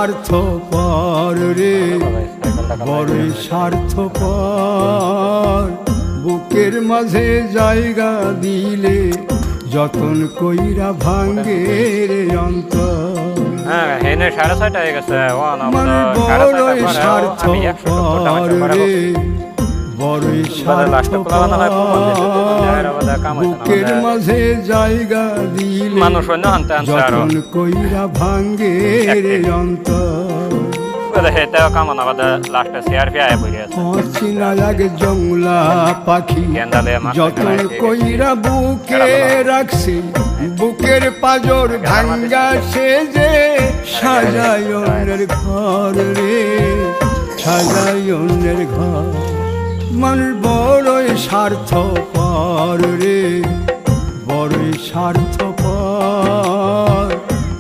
স্বার্থপর রে, বড়ই স্বার্থপর। বুকের মাঝে জায়গা দিলে যতন কইরা ভাঙ্গে রে অন্তর। মানে বড়ই স্বার্থপর রে, বড়ই স্বার্থপর। বুকের মাঝে জায়গা দিলে যতন কইরা ভাঙ্গে রে অন্তর। অচিনা লাগে জংলা পাখি যতন কইরা বুকে রাখছি, বুকের পাজর ভাঙ্গা সে যে সাজায় অন্যের ঘর রে, সাজায় অন্যের ঘর। মানুষ বড়ই স্বার্থপর রে, বড়ই স্বার্থপর।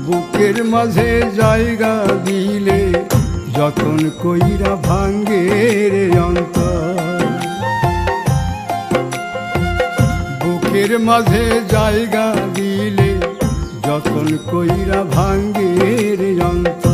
বুকের মাঝে জায়গা দিলে যতন কইরা ভাঙ্গে রে অন্তর। বুকের মাঝে জায়গা দিলে যতন কইরা ভাঙ্গে রে অন্তর।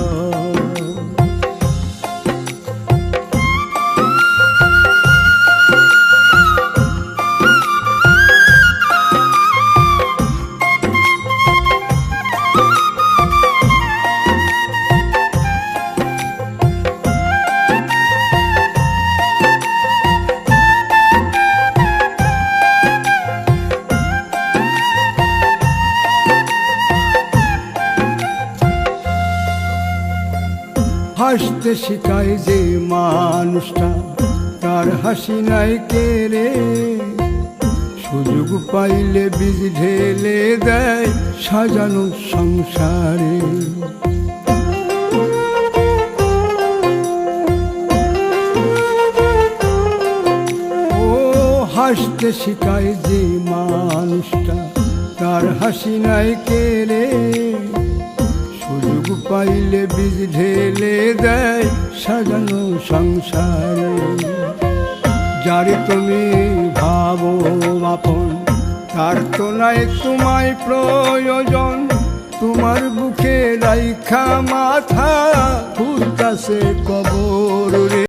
হাসতে শিখায় যে মানুষটা, তার হাসি নাই কেড়ে। সুযোগ পাইলে বীজ ঢেলে দেয় সাজানো সংসারে। ও হাসতে শিখায় যে মানুষটা, তার হাসি নাই কেড়ে। সুযোগ পাইলে বীজ ঢেলে দেয় সাজানো সংসারে। যারে তুমি ভাবো আপন, তার তো নাই তোমায় প্রয়োজন। তোমার বুকে রাইখা মাথা ঘুরতাছে কবর রে।